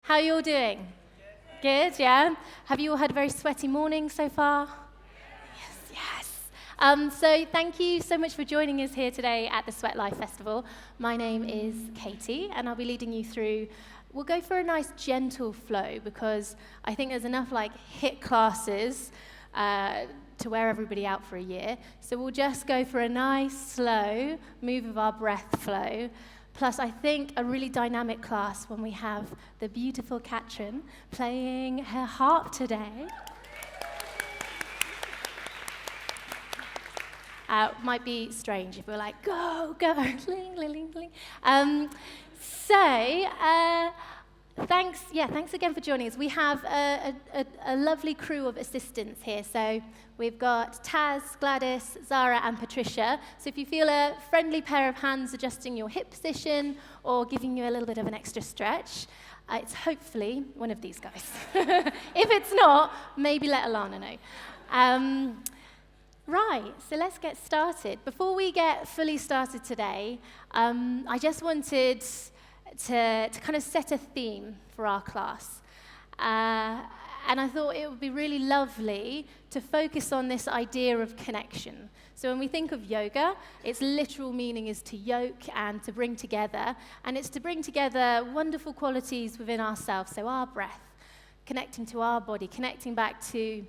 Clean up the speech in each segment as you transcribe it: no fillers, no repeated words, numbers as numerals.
How are you all doing? Good, yeah? Have you all had a very sweaty morning so far? Yes. So thank you so much for joining us here today at the Sweatlife Festival. My name is Katie, and I'll be leading you through. We'll go for a nice gentle flow because I think there's enough HIIT classes to wear everybody out for a year. So we'll just go for a nice slow move of our breath flow. Plus, I think a really dynamic class when we have the beautiful Katrin playing her harp today. Might be strange if we're like, go, go, ling, ling, ling, ling. Thanks again for joining us. We have a lovely crew of assistants here. So we've got Taz, Gladys, Zara, and Patricia. So if you feel a friendly pair of hands adjusting your hip position or giving you a little bit of an extra stretch, it's hopefully one of these guys. If it's not, maybe let Alana know. Right, so let's get started. Before we get fully started today, I just wanted to kind of set a theme for our class. And I thought it would be really lovely to focus on this idea of connection. So when we think of yoga, its literal meaning is to yoke and to bring together. And it's to bring together wonderful qualities within ourselves. So our breath, connecting to our body, connecting back to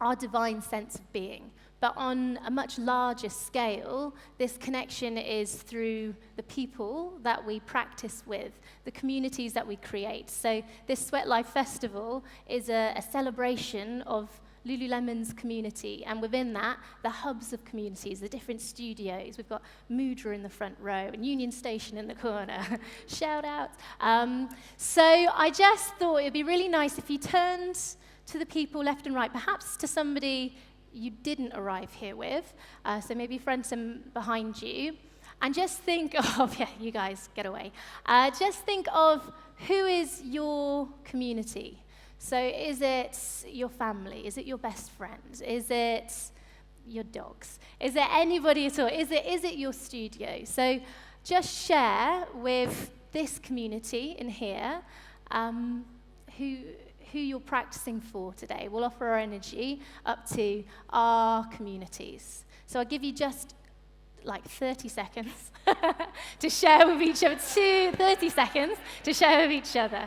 our divine sense of being. But on a much larger scale, this connection is through the people that we practice with, the communities that we create. So this Sweatlife Festival is a celebration of Lululemon's community, and within that, the hubs of communities, the different studios. We've got Mudra in the front row and Union Station in the corner. Shout out. So I just thought it'd be really nice if you turned to the people left and right, perhaps to somebody you didn't arrive here with, so maybe front and behind you, and just think of, you guys, get away. Just think of who is your community. So is it your family? Is it your best friends? Is it your dogs? Is there anybody at all? Is it your studio? So just share with this community in here who you're practicing for today. We'll offer our energy up to our communities. So I'll give you just 30 seconds to share with each other, 30 seconds to share with each other.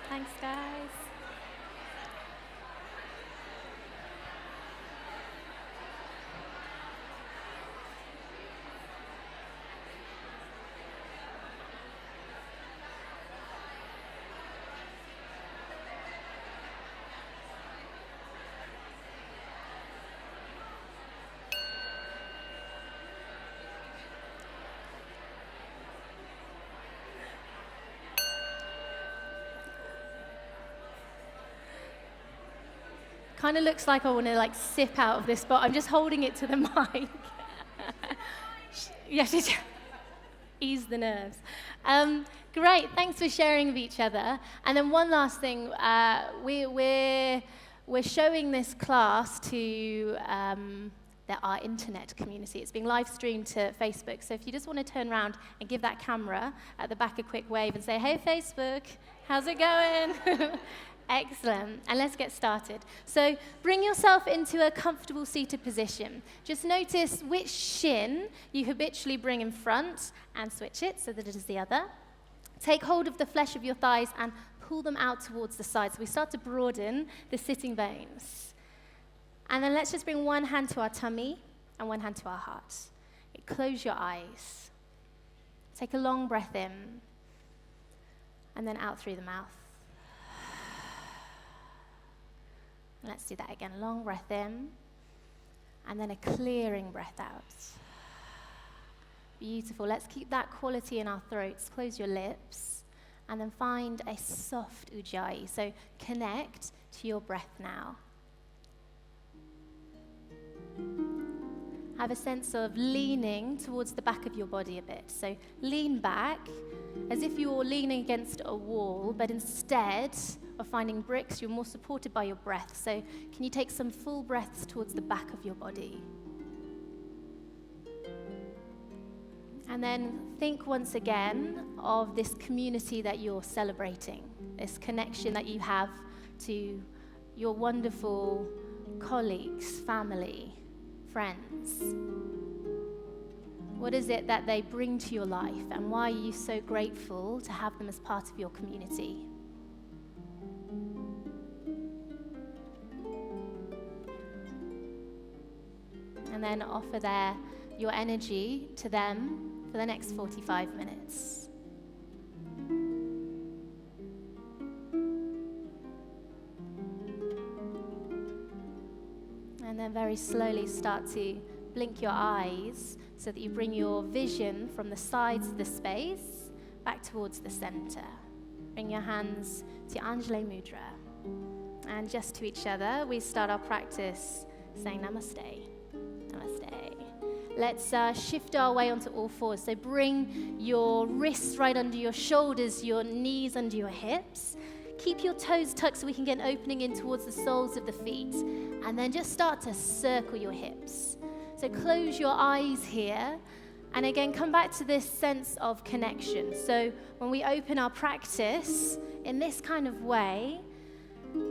Thanks, guys. Kind of looks like I want to sip out of this, but I'm just holding it to the mic. Yes, ease the nerves. Great, thanks for sharing with each other. And then one last thing, we're showing this class to our internet community. It's being live streamed to Facebook. So if you just want to turn around and give that camera at the back a quick wave and say, "Hey, Facebook, how's it going?" Excellent, and let's get started. So bring yourself into a comfortable seated position. Just notice which shin you habitually bring in front and switch it so that it is the other. Take hold of the flesh of your thighs and pull them out towards the side. So we start to broaden the sitting bones. And then let's just bring one hand to our tummy and one hand to our heart. Close your eyes. Take a long breath in and then out through the mouth. Let's do that again. Long breath in, and then a clearing breath out. Beautiful. Let's keep that quality in our throats. Close your lips, and then find a soft ujjayi. So connect to your breath now. have a sense of leaning towards the back of your body a bit. So lean back as if you're leaning against a wall, but instead of finding bricks, you're more supported by your breath. So can you take some full breaths towards the back of your body? And then think once again of this community that you're celebrating, this connection that you have to your wonderful colleagues, family, friends. What is it that they bring to your life, and why are you so grateful to have them as part of your community? And then offer your energy to them for the next 45 minutes. And then very slowly start to blink your eyes so that you bring your vision from the sides of the space back towards the center. Bring your hands to Anjali Mudra. And just to each other, we start our practice saying Namaste. Namaste. Let's shift our way onto all fours. So bring your wrists right under your shoulders, your knees under your hips. Keep your toes tucked so we can get an opening in towards the soles of the feet. And then just start to circle your hips. So close your eyes here. And again, come back to this sense of connection. So when we open our practice in this kind of way,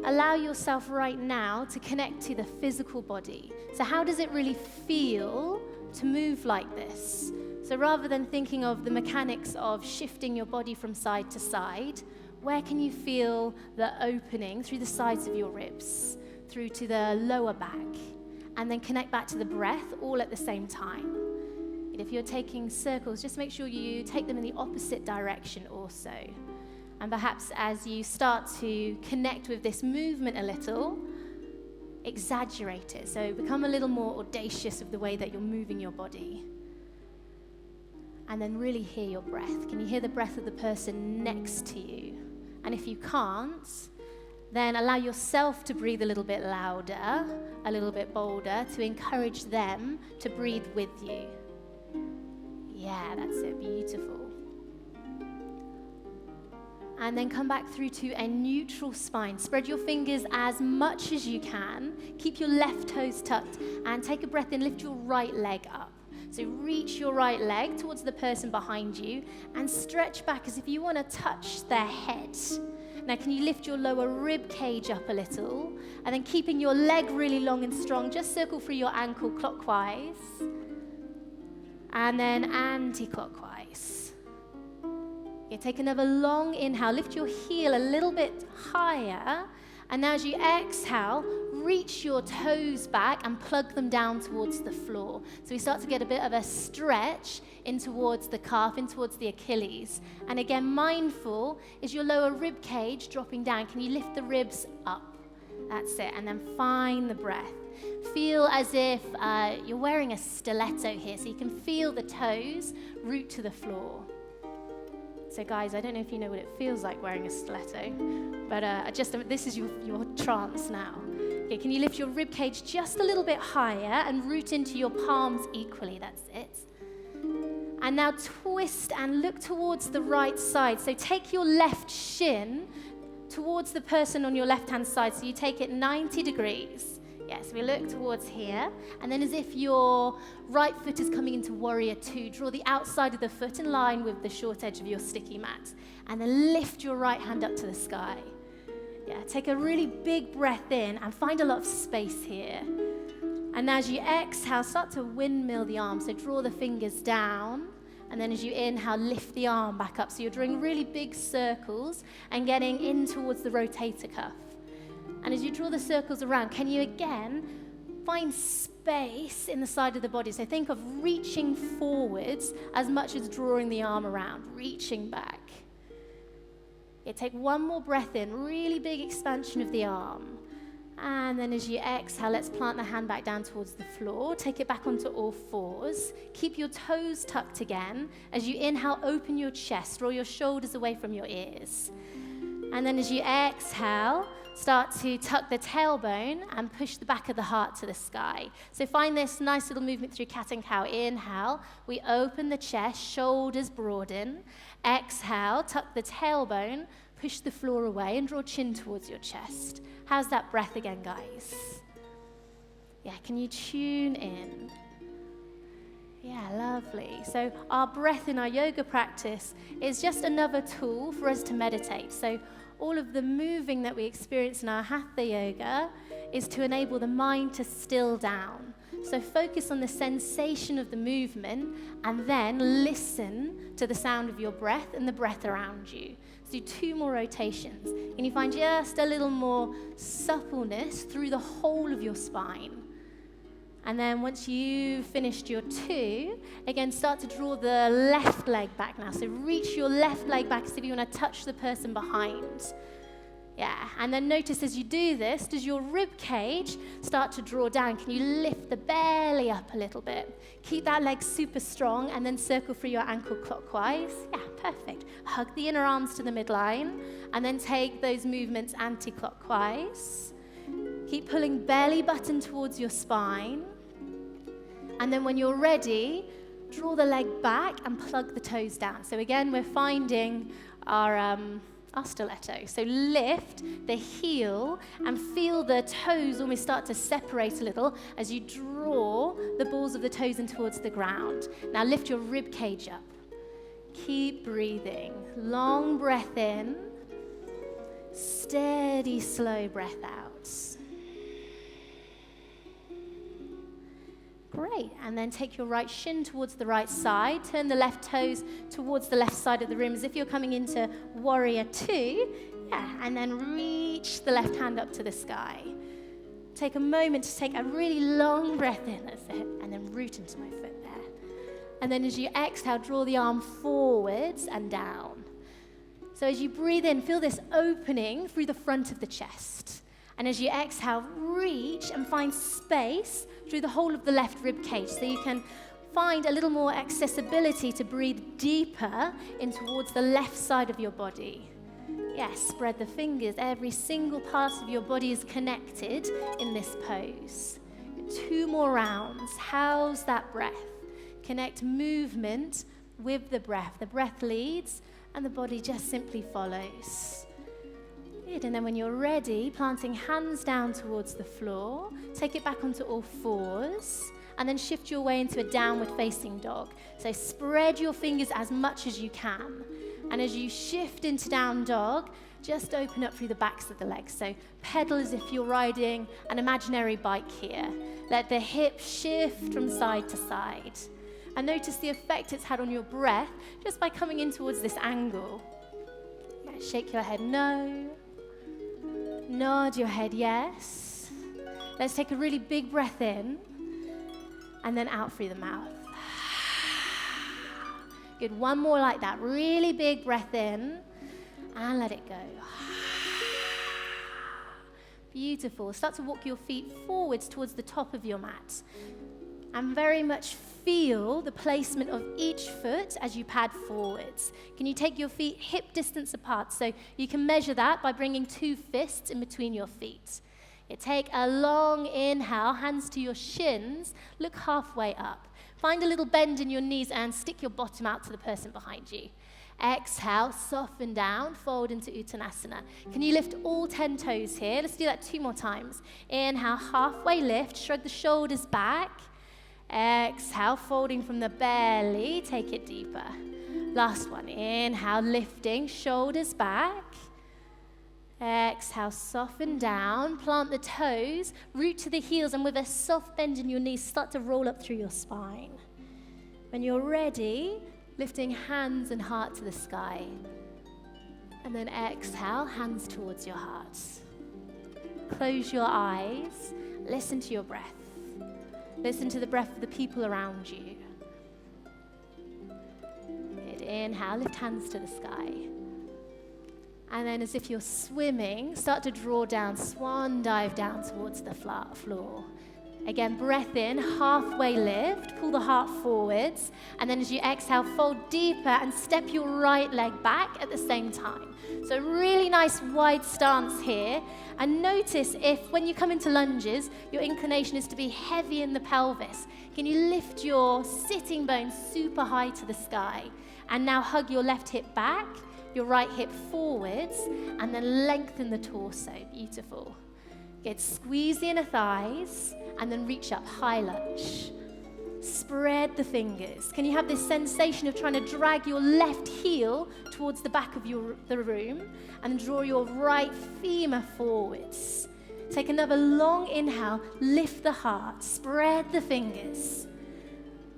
allow yourself right now to connect to the physical body. So how does it really feel to move like this? So rather than thinking of the mechanics of shifting your body from side to side, where can you feel the opening through the sides of your ribs, through to the lower back, and then connect back to the breath all at the same time. And if you're taking circles, just make sure you take them in the opposite direction also. And perhaps as you start to connect with this movement a little, exaggerate it. So become a little more audacious of the way that you're moving your body. And then really hear your breath. Can you hear the breath of the person next to you? And if you can't, then allow yourself to breathe a little bit louder, a little bit bolder, to encourage them to breathe with you. Yeah, that's it, beautiful. And then come back through to a neutral spine. Spread your fingers as much as you can. Keep your left toes tucked and take a breath in, lift your right leg up. So reach your right leg towards the person behind you and stretch back as if you want to touch their head. Now, can you lift your lower rib cage up a little? And then keeping your leg really long and strong, just circle through your ankle clockwise. And then anti-clockwise. Okay, take another long inhale. Lift your heel a little bit higher. And now as you exhale, reach your toes back and plug them down towards the floor. So we start to get a bit of a stretch in towards the calf, in towards the Achilles. And again, mindful, is your lower rib cage dropping down? Can you lift the ribs up? That's it. And then find the breath. Feel as if you're wearing a stiletto here, so you can feel the toes root to the floor. So guys, I don't know if you know what it feels like wearing a stiletto, but this is your trance now. Okay, can you lift your rib cage just a little bit higher and root into your palms equally? That's it. And now twist and look towards the right side. So take your left shin towards the person on your left-hand side. So you take it 90 degrees. Yes, we look towards here, and then as if your right foot is coming into warrior two, draw the outside of the foot in line with the short edge of your sticky mat, and then lift your right hand up to the sky. Yeah, take a really big breath in and find a lot of space here. And as you exhale, start to windmill the arm, so draw the fingers down, and then as you inhale, lift the arm back up. So you're drawing really big circles and getting in towards the rotator cuff. And as you draw the circles around, can you again find space in the side of the body? So think of reaching forwards as much as drawing the arm around, reaching back. Yeah, take one more breath in, really big expansion of the arm. And then as you exhale, let's plant the hand back down towards the floor. Take it back onto all fours. Keep your toes tucked again. As you inhale, open your chest, draw your shoulders away from your ears. And then as you exhale, start to tuck the tailbone and push the back of the heart to the sky. So find this nice little movement through cat and cow. Inhale, we open the chest, shoulders broaden. Exhale, tuck the tailbone, push the floor away and draw chin towards your chest. How's that breath again, guys? Yeah, can you tune in? Yeah, lovely. So our breath in our yoga practice is just another tool for us to meditate. So all of the moving that we experience in our hatha yoga is to enable the mind to still down. So focus on the sensation of the movement and then listen to the sound of your breath and the breath around you. So do 2 more rotations. And you find just a little more suppleness through the whole of your spine. And then once you've finished your 2, again, start to draw the left leg back now. So reach your left leg back as if you want to touch the person behind. Yeah, and then notice as you do this, does your rib cage start to draw down? Can you lift the belly up a little bit? Keep that leg super strong and then circle through your ankle clockwise. Yeah, perfect. Hug the inner arms to the midline and then take those movements anti-clockwise. Keep pulling belly button towards your spine. And then when you're ready, draw the leg back and plug the toes down. So again, we're finding our stiletto. So lift the heel and feel the toes almost start to separate a little as you draw the balls of the toes in towards the ground. Now lift your rib cage up. Keep breathing. Long breath in. Steady, slow breath out. Great, and then take your right shin towards the right side, turn the left toes towards the left side of the room as if you're coming into warrior 2, yeah, and then reach the left hand up to the sky. Take a moment to take a really long breath in, that's it, and then root into my foot there. And then as you exhale, draw the arm forwards and down. So as you breathe in, feel this opening through the front of the chest. And as you exhale, reach and find space through the whole of the left rib cage so you can find a little more accessibility to breathe deeper in towards the left side of your body. Yes, spread the fingers. Every single part of your body is connected in this pose. 2 more rounds. How's that breath? Connect movement with the breath. The breath leads and the body just simply follows. Good, and then when you're ready, planting hands down towards the floor, take it back onto all 4s, and then shift your way into a downward facing dog. So spread your fingers as much as you can. And as you shift into down dog, just open up through the backs of the legs. So pedal as if you're riding an imaginary bike here. Let the hips shift from side to side. And notice the effect it's had on your breath just by coming in towards this angle. Yeah, shake your head no. Nod your head yes. Let's take a really big breath in and then out through the mouth. Good, 1 more like that. Really big breath in and let it go. Beautiful. Start to walk your feet forwards towards the top of your mat. And very much feel the placement of each foot as you pad forwards. Can you take your feet hip distance apart? So you can measure that by bringing 2 fists in between your feet. You take a long inhale, hands to your shins, look halfway up. Find a little bend in your knees and stick your bottom out to the person behind you. Exhale, soften down, fold into Uttanasana. Can you lift all 10 toes here? Let's do that 2 more times. Inhale, halfway lift, shrug the shoulders back. Exhale, folding from the belly, take it deeper. Last one, inhale, lifting, shoulders back. Exhale, soften down, plant the toes, root to the heels, and with a soft bend in your knees, start to roll up through your spine. When you're ready, lifting hands and heart to the sky. And then exhale, hands towards your heart. Close your eyes, listen to your breath. Listen to the breath of the people around you. Good. Inhale, lift hands to the sky. And then as if you're swimming, start to draw down, swan dive down towards the flat floor. Again, breath in, halfway lift, pull the heart forwards, and then as you exhale, fold deeper and step your right leg back at the same time. So really nice wide stance here. And notice if, when you come into lunges, your inclination is to be heavy in the pelvis. Can you lift your sitting bones super high to the sky? And now hug your left hip back, your right hip forwards, and then lengthen the torso. Beautiful. Good. Squeeze the inner thighs, and then reach up, high lunge. Spread the fingers. Can you have this sensation of trying to drag your left heel towards the back of the room, and draw your right femur forwards? Take another long inhale, lift the heart, spread the fingers.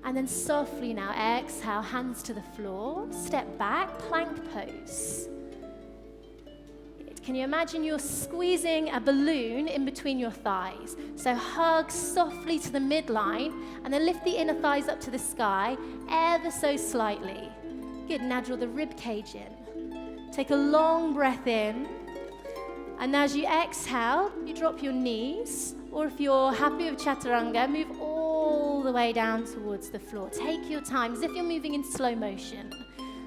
And then softly now, exhale, hands to the floor, step back, plank pose. Can you imagine you're squeezing a balloon in between your thighs? So hug softly to the midline, and then lift the inner thighs up to the sky, ever so slightly. Good, now draw the rib cage in. Take a long breath in, and as you exhale, you drop your knees, or if you're happy with chaturanga, move all the way down towards the floor. Take your time, as if you're moving in slow motion.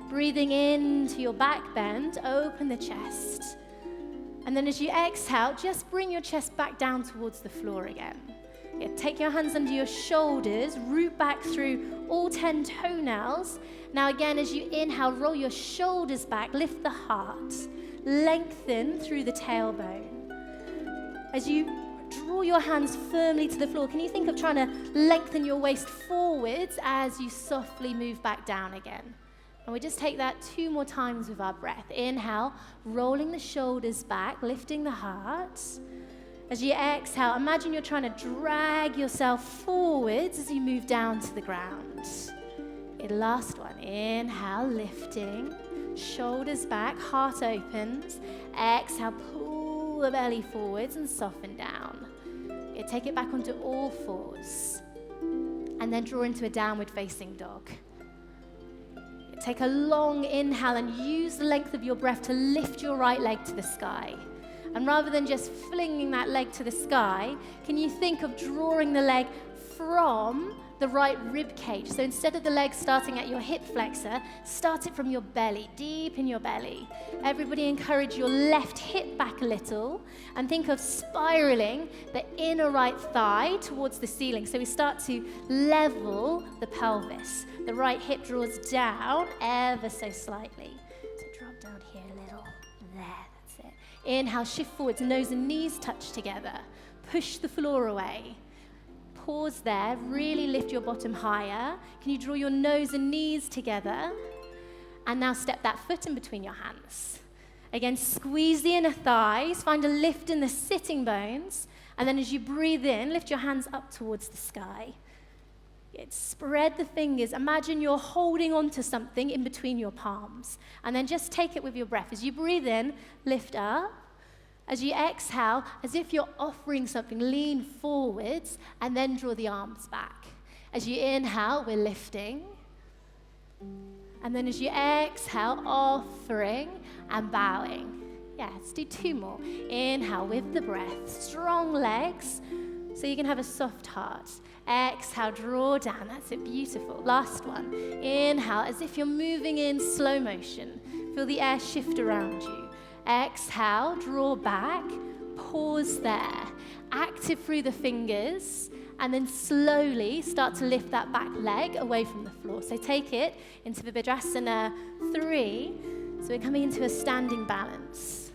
Breathing into your back bend, open the chest. And then as you exhale, just bring your chest back down towards the floor again. Yeah, take your hands under your shoulders, root back through all 10 toenails. Now again, as you inhale, roll your shoulders back, lift the heart, lengthen through the tailbone. As you draw your hands firmly to the floor, can you think of trying to lengthen your waist forwards as you softly move back down again? And we just take that 2 more times with our breath. Inhale, rolling the shoulders back, lifting the heart. As you exhale, imagine you're trying to drag yourself forwards as you move down to the ground. Good, last one. Inhale, lifting, shoulders back, heart opens. Exhale, pull the belly forwards and soften down. Good, take it back onto all fours. And then draw into a downward facing dog. Take a long inhale and use the length of your breath to lift your right leg to the sky. And rather than just flinging that leg to the sky, can you think of drawing the leg from the right rib cage? So instead of the leg starting at your hip flexor, start it from your belly, deep in your belly. Everybody encourage your left hip back a little, and think of spiraling the inner right thigh towards the ceiling. So we start to level the pelvis. The right hip draws down ever so slightly. So drop down here a little. There, that's it. Inhale, shift forwards, nose and knees touch together. Push the floor away. Pause there, really lift your bottom higher. Can you draw your nose and knees together? And now step that foot in between your hands. Again, squeeze the inner thighs, find a lift in the sitting bones, and then as you breathe in, lift your hands up towards the sky. Good. Spread the fingers. Imagine you're holding onto something in between your palms, and then just take it with your breath. As you breathe in, lift up. As you exhale, as if you're offering something, lean forwards, and then draw the arms back. As you inhale, we're lifting. And then as you exhale, offering and bowing. Yeah, let's do 2 more. Inhale with the breath, strong legs, so you can have a soft heart. Exhale, draw down, that's it, beautiful. Last one. Inhale, as if you're moving in slow motion. Feel the air shift around you. Exhale, draw back, pause there. Active through the fingers, and then slowly start to lift that back leg away from the floor. So take it into Vibhadrasana 3. So we're coming into a standing balance.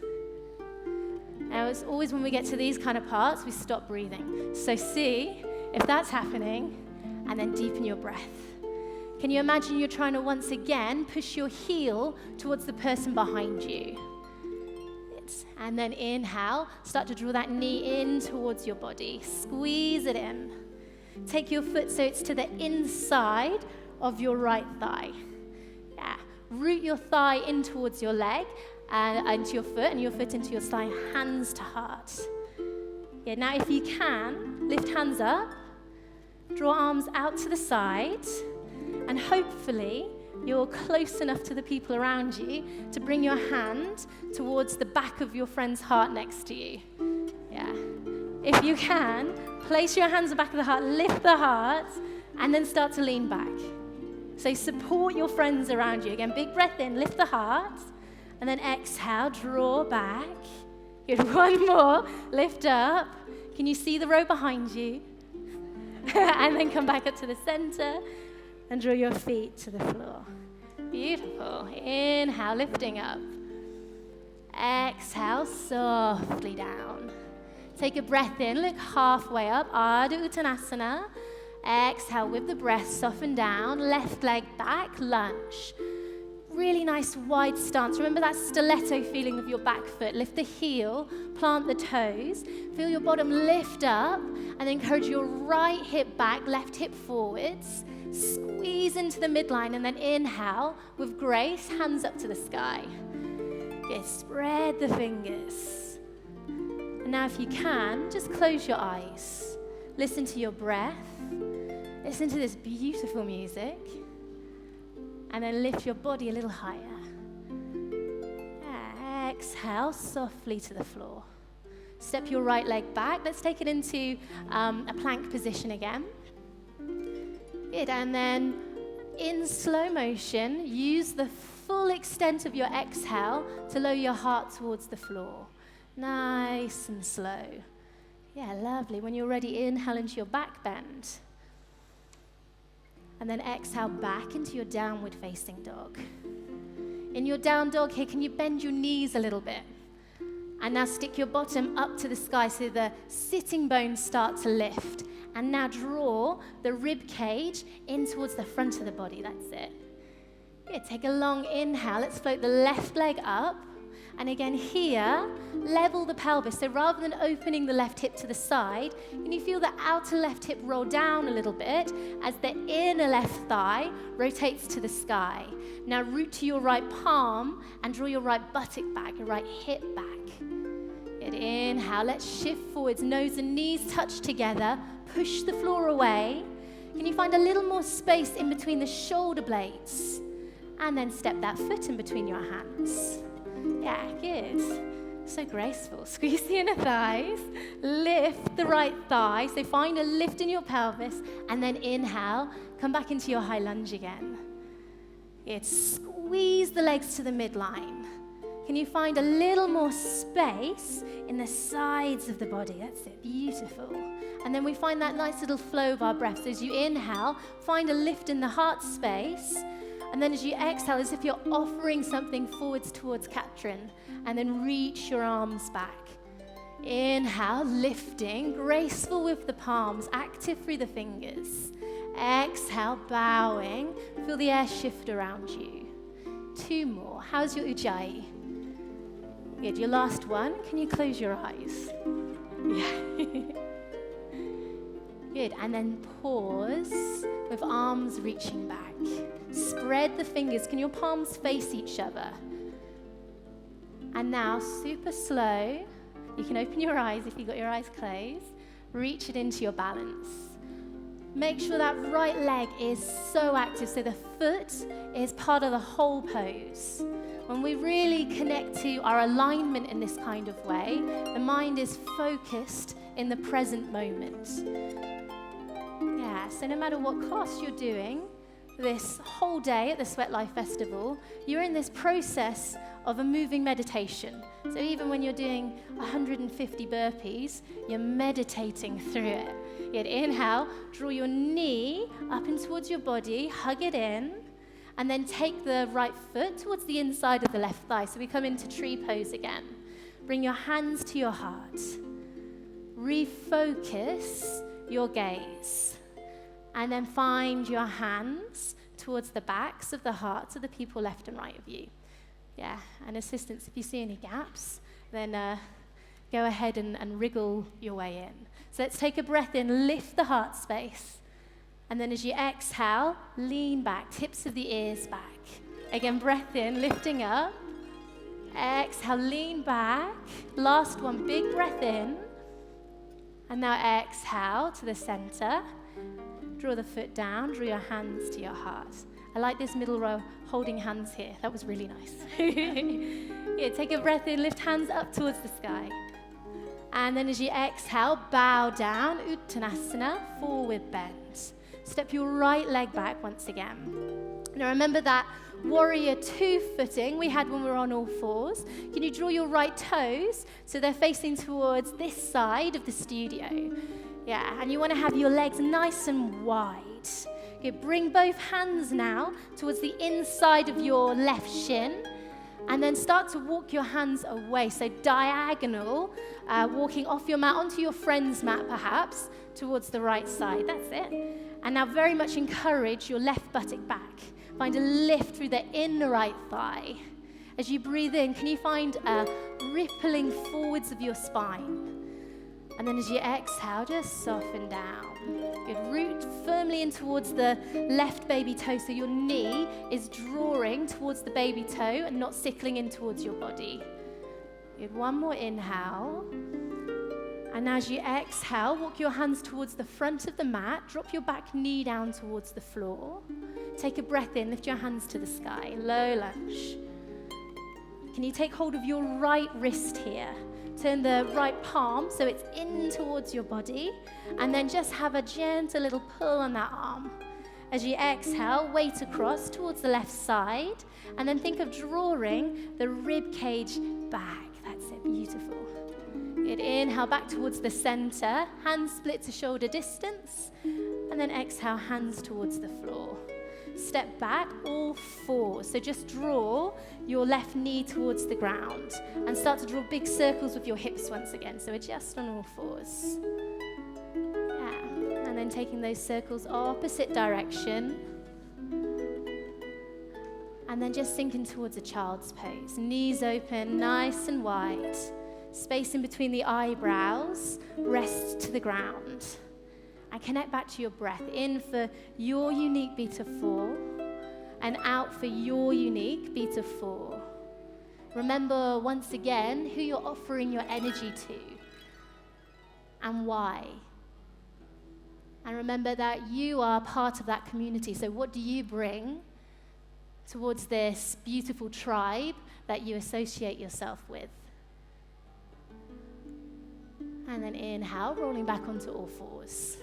Now, it's always when we get to these kind of parts, we stop breathing. So see if that's happening, and then deepen your breath. Can you imagine you're trying to once again push your heel towards the person behind you? And then inhale, start to draw that knee in towards your body. Squeeze it in. Take your foot so it's to the inside of your right thigh. Yeah. Root your thigh in towards your leg, and into your foot, and your foot into your thigh, hands to heart. Yeah, now if you can, lift hands up, draw arms out to the side, and hopefully you're close enough to the people around you to bring your hand towards the back of your friend's heart next to you. Yeah. If you can, place your hands at the back of the heart, lift the heart, and then start to lean back. So support your friends around you. Again, big breath in, lift the heart, and then exhale, draw back. Good, one more, lift up. Can you see the row behind you? And then come back up to the center and draw your feet to the floor. Beautiful. Inhale, lifting up. Exhale, softly down. Take a breath in, look halfway up, Ardha Uttanasana. Exhale with the breath, soften down, left leg back, lunge. Really nice wide stance. Remember that stiletto feeling of your back foot. Lift the heel, plant the toes, feel your bottom lift up, and encourage your right hip back, left hip forwards. Squeeze into the midline, and then inhale with grace, hands up to the sky. Good, spread the fingers. And now if you can, just close your eyes. Listen to your breath. Listen to this beautiful music. And then lift your body a little higher. Exhale softly to the floor. Step your right leg back. Let's take it into a plank position again. Good, and then in slow motion, use the full extent of your exhale to lower your heart towards the floor. Nice and slow. Yeah, lovely. When you're ready, inhale into your back bend. And then exhale back into your downward facing dog. In your down dog here, can you bend your knees a little bit? And now stick your bottom up to the sky so the sitting bones start to lift. And now draw the rib cage in towards the front of the body. That's it. Good. Take a long inhale. Let's float the left leg up. And again here, level the pelvis. So rather than opening the left hip to the side, can you feel the outer left hip roll down a little bit as the inner left thigh rotates to the sky. Now root to your right palm and draw your right buttock back, your right hip back. Good. Inhale, let's shift forwards. Nose and knees touch together. Push the floor away. Can you find a little more space in between the shoulder blades? And then step that foot in between your hands. Yeah, good. So graceful. Squeeze the inner thighs. Lift the right thigh. So find a lift in your pelvis. And then inhale. Come back into your high lunge again. Good. Squeeze the legs to the midline. Can you find a little more space in the sides of the body? That's it. Beautiful. And then we find that nice little flow of our breath. So as you inhale, find a lift in the heart space. And then as you exhale, as if you're offering something forwards towards Katrin. And then reach your arms back. Inhale, lifting, graceful with the palms, active through the fingers. Exhale, bowing. Feel the air shift around you. 2 more. How's your ujjayi? Good. Your last one. Can you close your eyes? Yeah. Good. And then pause with arms reaching back. Spread the fingers. Can your palms face each other? And now, super slow, you can open your eyes if you've got your eyes closed. Reach it into your balance. Make sure that right leg is so active, so the foot is part of the whole pose. When we really connect to our alignment in this kind of way, the mind is focused in the present moment. Yeah, so no matter what class you're doing, this whole day at the Sweatlife Festival, you're in this process of a moving meditation. So even when you're doing 150 burpees, you're meditating through it. You'd inhale, draw your knee up and towards your body, hug it in, and then take the right foot towards the inside of the left thigh. So we come into tree pose again. Bring your hands to your heart. Refocus your gaze. And then find your hands towards the backs of the hearts of the people left and right of you. Yeah, and assistants, if you see any gaps, then go ahead and wriggle your way in. So let's take a breath in, lift the heart space. And then as you exhale, lean back, tips of the ears back. Again, breath in, lifting up. Exhale, lean back. Last one, big breath in. And now exhale to the center. Draw the foot down, draw your hands to your heart. I like this middle row, holding hands here. That was really nice. Yeah, take a breath in, lift hands up towards the sky. And then as you exhale, bow down, Uttanasana, forward bend. Step your right leg back once again. Now remember that warrior two footing we had when we were on all fours. Can you draw your right toes so they're facing towards this side of the studio? Yeah, and you want to have your legs nice and wide. Okay, bring both hands now towards the inside of your left shin, and then start to walk your hands away. So diagonal, walking off your mat onto your friend's mat perhaps, towards the right side. That's it. And now very much encourage your left buttock back. Find a lift through the inner right thigh. As you breathe in, can you find a rippling forwards of your spine? And then as you exhale, just soften down. Good, root firmly in towards the left baby toe, so your knee is drawing towards the baby toe and not sickling in towards your body. Good, one more inhale. And as you exhale, walk your hands towards the front of the mat, drop your back knee down towards the floor. Take a breath in, lift your hands to the sky, low lunge. Can you take hold of your right wrist here? Turn the right palm so it's in towards your body, and then just have a gentle little pull on that arm. As you exhale, weight across towards the left side, and then think of drawing the rib cage back. That's it, beautiful. Good, inhale back towards the center, hands split to shoulder distance, and then exhale, hands towards the floor. Step back, all fours. So just draw your left knee towards the ground and start to draw big circles with your hips once again. So adjust on all fours. Yeah, and then taking those circles opposite direction. And then just sinking towards a child's pose. Knees open, nice and wide. Space in between the eyebrows, rest to the ground. And connect back to your breath. In for your unique beat of 4, and out for your unique beat of 4. Remember once again who you're offering your energy to and why. And remember that you are part of that community. So what do you bring towards this beautiful tribe that you associate yourself with? And then inhale, rolling back onto all fours.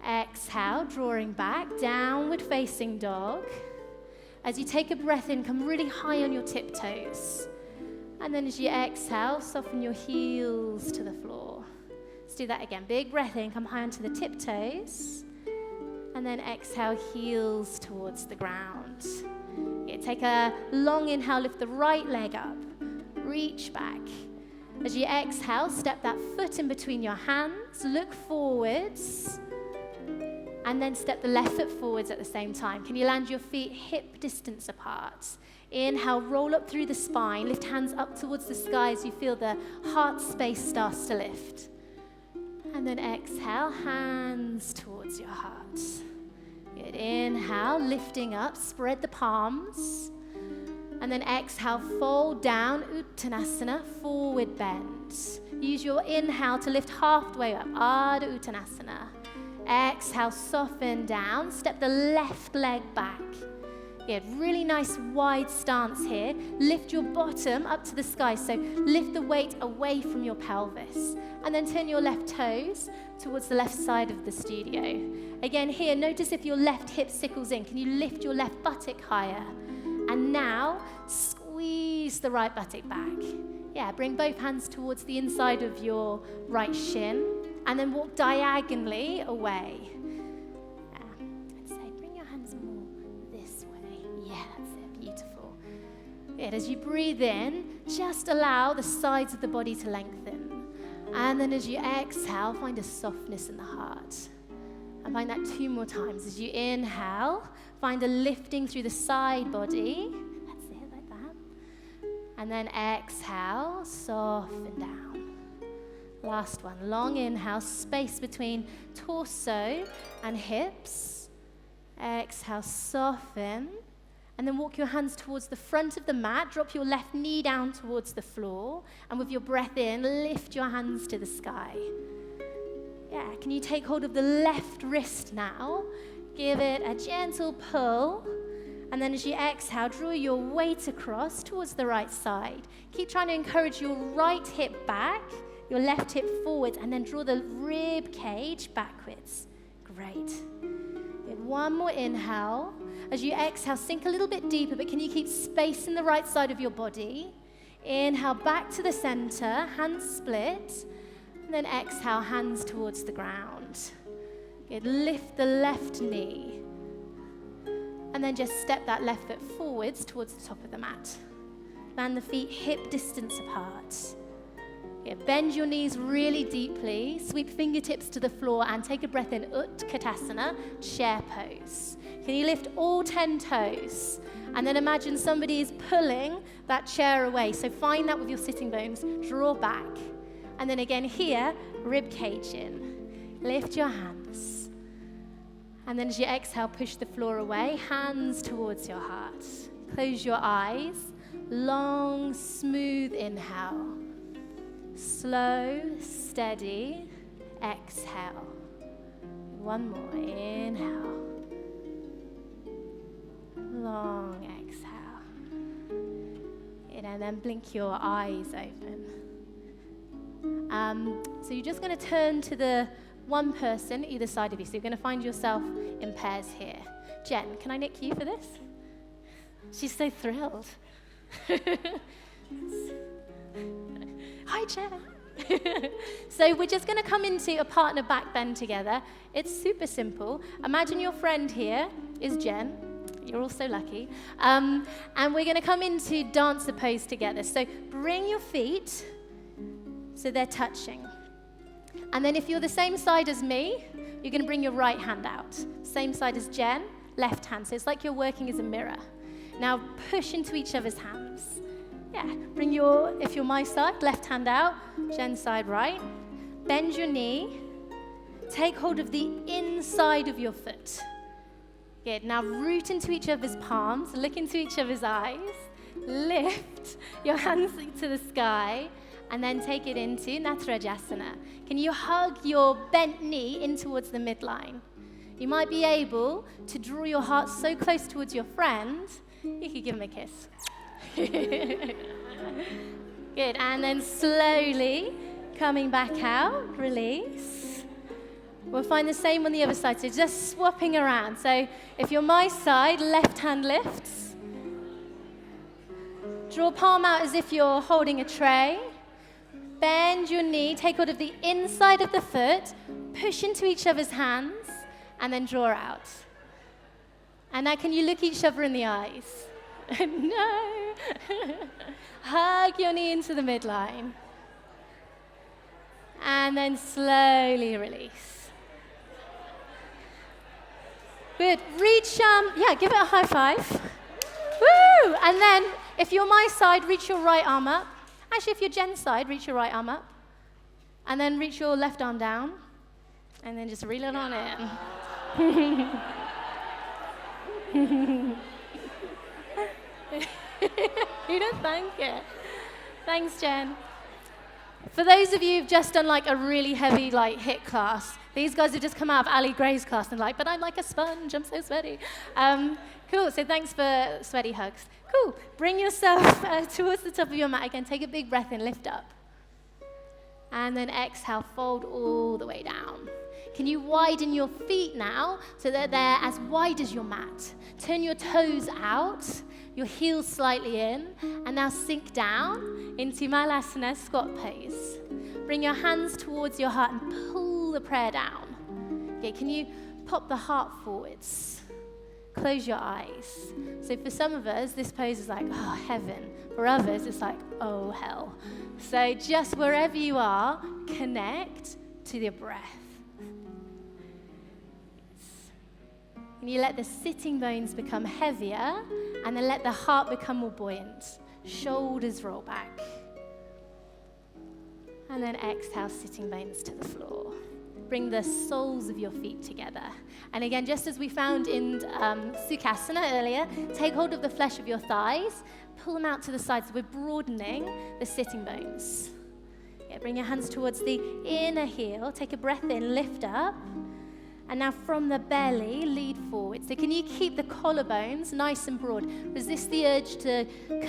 Exhale, drawing back, downward facing dog. As you take a breath in, come really high on your tiptoes. And then as you exhale, soften your heels to the floor. Let's do that again. Big breath in, come high onto the tiptoes. And then exhale, heels towards the ground. Yeah, take a long inhale, lift the right leg up. Reach back. As you exhale, step that foot in between your hands, look forwards. And then step the left foot forwards at the same time. Can you land your feet hip distance apart? Inhale, roll up through the spine. Lift hands up towards the sky as you feel the heart space starts to lift. And then exhale, hands towards your heart. Good. Inhale, lifting up, spread the palms. And then exhale, fold down, Uttanasana, forward bend. Use your inhale to lift halfway up, Ardha Uttanasana. Exhale, soften down, step the left leg back. Good, really nice wide stance here. Lift your bottom up to the sky, so lift the weight away from your pelvis. And then turn your left toes towards the left side of the studio. Again here, notice if your left hip sickles in. Can you lift your left buttock higher? And now, squeeze the right buttock back. Yeah, bring both hands towards the inside of your right shin. And then walk diagonally away. I'd say bring your hands more this way. Yeah, that's it, beautiful. Good, as you breathe in, just allow the sides of the body to lengthen. And then as you exhale, find a softness in the heart. And find that 2 more times. As you inhale, find a lifting through the side body. That's it, like that. And then exhale, soften down. Last one, long inhale, space between torso and hips. Exhale, soften. And then walk your hands towards the front of the mat. Drop your left knee down towards the floor. And with your breath in, lift your hands to the sky. Yeah, can you take hold of the left wrist now? Give it a gentle pull. And then as you exhale, draw your weight across towards the right side. Keep trying to encourage your right hip back. your left hip forward, and then draw the rib cage backwards. Great. Good. One more inhale. As you exhale, sink a little bit deeper, but can you keep space in the right side of your body? Inhale back to the center, hands split, and then exhale, hands towards the ground. Good. Lift the left knee. And then just step that left foot forwards towards the top of the mat. Land the feet hip distance apart. Good. Bend your knees really deeply. Sweep fingertips to the floor and take a breath in. Utkatasana, chair pose. Can you lift all 10 toes? And then imagine somebody is pulling that chair away. So find that with your sitting bones. Draw back. And then again here, rib cage in. Lift your hands. And then as you exhale, push the floor away. Hands towards your heart. Close your eyes. Long, smooth inhale. Slow, steady, exhale. One more, inhale. Long exhale. And then blink your eyes open. So you're just going to turn to the one person either side of you. So you're going to find yourself in pairs here. Jen, can I nick you for this? She's so thrilled. Hi, Jen. So we're just going to come into a partner back bend together. It's super simple. Imagine your friend here is Jen. You're all so lucky. And we're going to come into dancer pose together. So bring your feet so they're touching. And then if you're the same side as me, you're going to bring your right hand out. Same side as Jen, left hand. So it's like you're working as a mirror. Now push into each other's hands. Yeah, bring if you're my side, left hand out, Jen's side right. Bend your knee. Take hold of the inside of your foot. Good, now root into each other's palms, look into each other's eyes. Lift your hands to the sky, and then take it into Natarajasana. Can you hug your bent knee in towards the midline? You might be able to draw your heart so close towards your friend, you could give him a kiss. Good, and then slowly coming back out, release. We'll find the same on the other side, so just swapping around. So if you're my side, left hand lifts. Draw palm out as if you're holding a tray. Bend your knee, take hold of the inside of the foot, push into each other's hands, and then draw out. And now can you look each other in the eyes? No. Hug your knee into the midline. And then slowly release. Good. Reach, give it a high five. Woo! And then, if you're my side, reach your right arm up. Actually, if you're Jen's side, reach your right arm up. And then reach your left arm down. And then just reel it on in. You don't thank it. Thanks, Jen. For those of you who've just done like a really heavy HIIT class, these guys have just come out of Ali Gray's class and but I'm like a sponge, I'm so sweaty. Cool, so thanks for sweaty hugs. Cool, bring yourself towards the top of your mat again. Take a big breath in, lift up. And then exhale, fold all the way down. Can you widen your feet now so that they're as wide as your mat? Turn your toes out, your heels slightly in, and now sink down into Malasana squat pose. Bring your hands towards your heart and pull the prayer down. Okay, can you pop the heart forwards? Close your eyes. So for some of us, this pose is like, oh, heaven. For others, it's like, oh, hell. So just wherever you are, connect to your breath. And you let the sitting bones become heavier, and then let the heart become more buoyant. Shoulders roll back. And then exhale, sitting bones to the floor. Bring the soles of your feet together. And again, just as we found in Sukhasana earlier, take hold of the flesh of your thighs, pull them out to the sides. So we're broadening the sitting bones. Yeah, bring your hands towards the inner heel. Take a breath in, lift up. And now from the belly, lead forward. So can you keep the collarbones nice and broad? Resist the urge to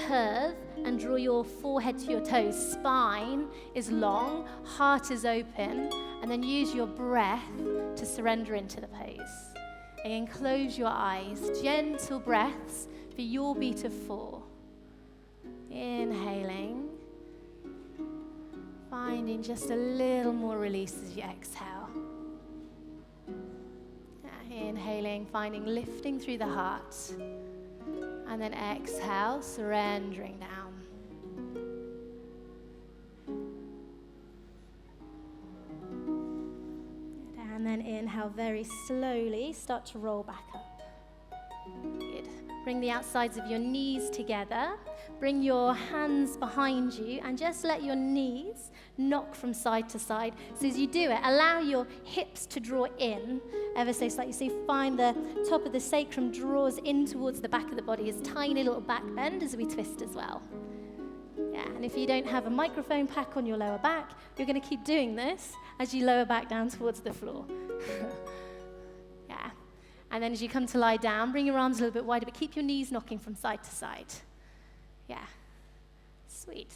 curve and draw your forehead to your toes. Spine is long, heart is open, and then use your breath to surrender into the pose. Again, close your eyes, gentle breaths for your beat of 4. Inhaling, finding just a little more release as you exhale. Inhaling, finding lifting through the heart. And then exhale, surrendering down. And then inhale very slowly, start to roll back up. Good. Bring the outsides of your knees together. Bring your hands behind you and just let your knees knock from side to side. So as you do it, allow your hips to draw in ever so slightly. So you find the top of the sacrum draws in towards the back of the body, as tiny little back bend as we twist as well. Yeah, and if you don't have a microphone pack on your lower back, you're going to keep doing this as you lower back down towards the floor. Yeah. And then as you come to lie down, bring your arms a little bit wider, but keep your knees knocking from side to side. Yeah. Sweet.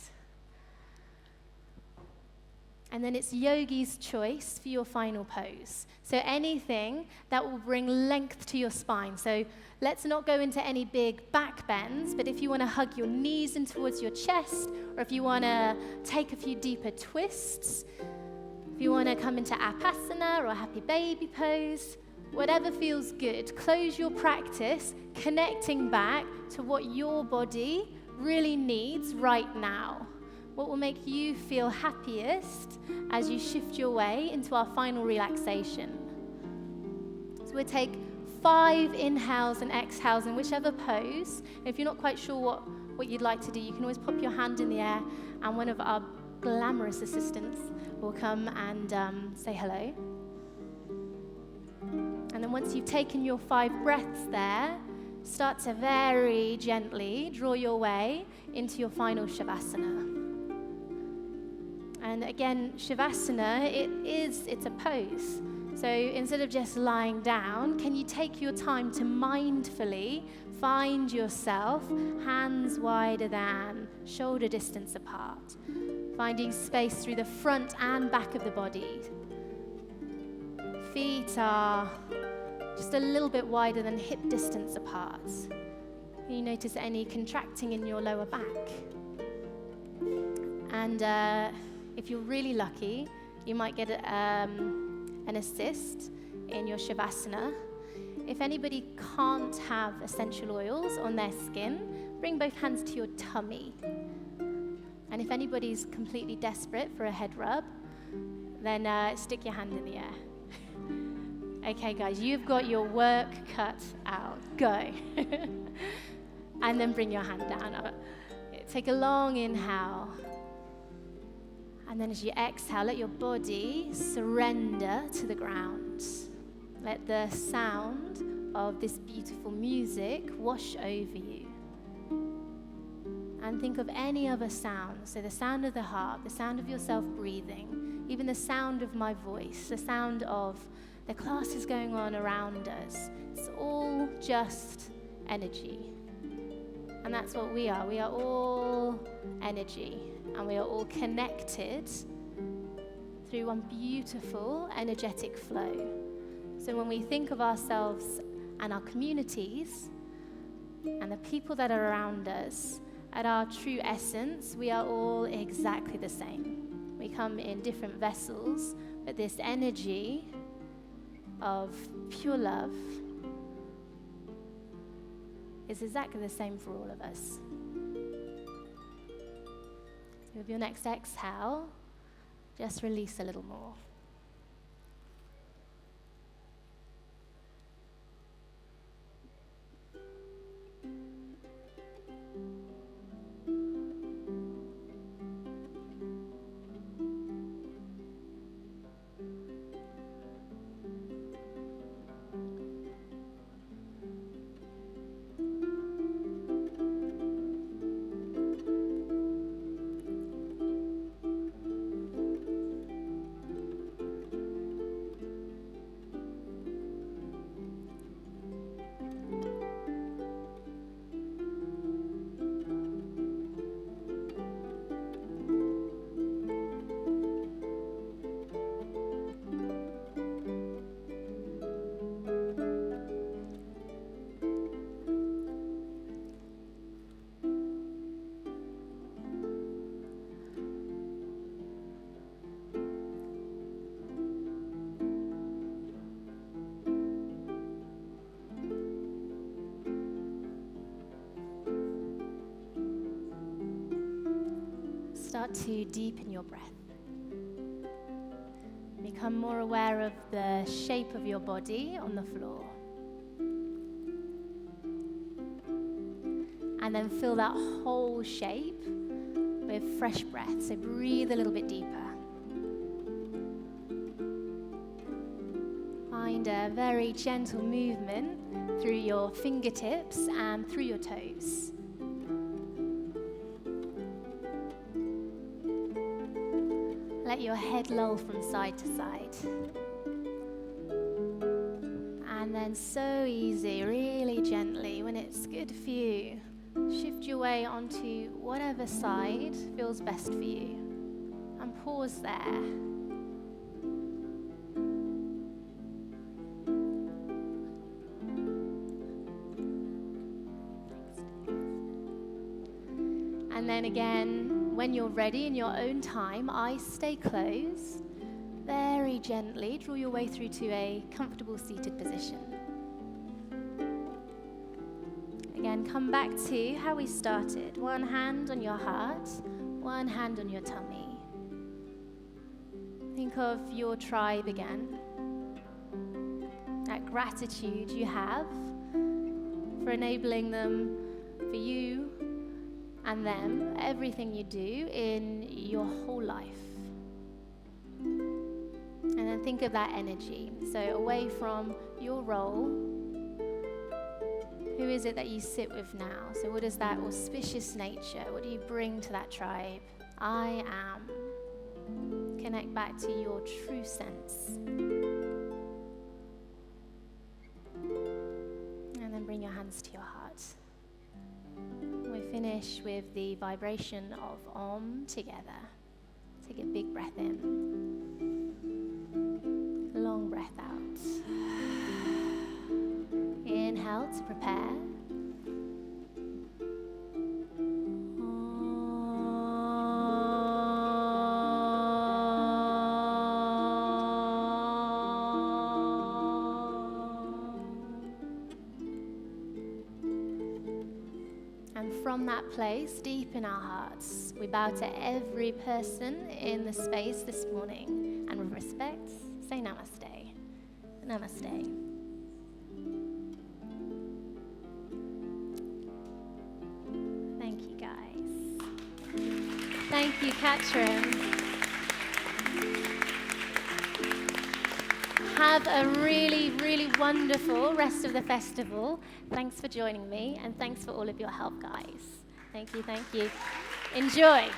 And then it's yogi's choice for your final pose. So anything that will bring length to your spine. So let's not go into any big back bends, but if you want to hug your knees in towards your chest, or if you want to take a few deeper twists, if you want to come into Ambassador or happy baby pose, whatever feels good, close your practice, connecting back to what your body really needs right now. What will make you feel happiest as you shift your way into our final relaxation. So we'll take 5 inhales and exhales in whichever pose. If you're not quite sure what you'd like to do, you can always pop your hand in the air and one of our glamorous assistants will come and say hello. And then once you've taken your 5 breaths there, start to very gently draw your way into your final Shavasana. And again, Shavasana, it's a pose. So instead of just lying down, can you take your time to mindfully find yourself hands wider than shoulder distance apart, finding space through the front and back of the body. Feet are just a little bit wider than hip distance apart. Can you notice any contracting in your lower back? And if you're really lucky, you might get an assist in your Shavasana. If anybody can't have essential oils on their skin, bring both hands to your tummy. And if anybody's completely desperate for a head rub, then stick your hand in the air. Okay, guys, you've got your work cut out. Go. And then bring your hand down. Take a long inhale. And then as you exhale, let your body surrender to the ground. Let the sound of this beautiful music wash over you. And think of any other sound. So the sound of the heart, the sound of yourself breathing, even the sound of my voice, the sound of the classes going on around us. It's all just energy. And that's what we are. We are all energy. And we are all connected through one beautiful energetic flow. So when we think of ourselves and our communities and the people that are around us, at our true essence, we are all exactly the same. We come in different vessels, but this energy of pure love is exactly the same for all of us. With your next exhale, just release a little more. start to deepen your breath. Become more aware of the shape of your body on the floor. And then fill that whole shape with fresh breath. So breathe a little bit deeper. Find a very gentle movement through your fingertips and through your toes. Let your head loll from side to side. And then so easy, really gently, when it's good for you, shift your way onto whatever side feels best for you. And pause there. And then again, when you're ready in your own time, eyes stay closed. Very gently draw your way through to a comfortable seated position. Again, come back to how we started. One hand on your heart, one hand on your tummy. Think of your tribe again. That gratitude you have for enabling them, for you and them, everything you do in your whole life. And then think of that energy. So away from your role, who is it that you sit with now? So what is that auspicious nature? What do you bring to that tribe? I am. Connect back to your true sense. And then bring your hands to your heart. We finish with the vibration of Om together. Take a big breath in. Long breath out. Inhale to prepare. And from that place, deep in our hearts, we bow to every person in the space this morning. And with respect, say namaste. Namaste. Thank you, guys. Thank you, Katrin. Have a really, really wonderful rest of the festival. Thanks for joining me, and thanks for all of your help, guys. Thank you, thank you. Enjoy.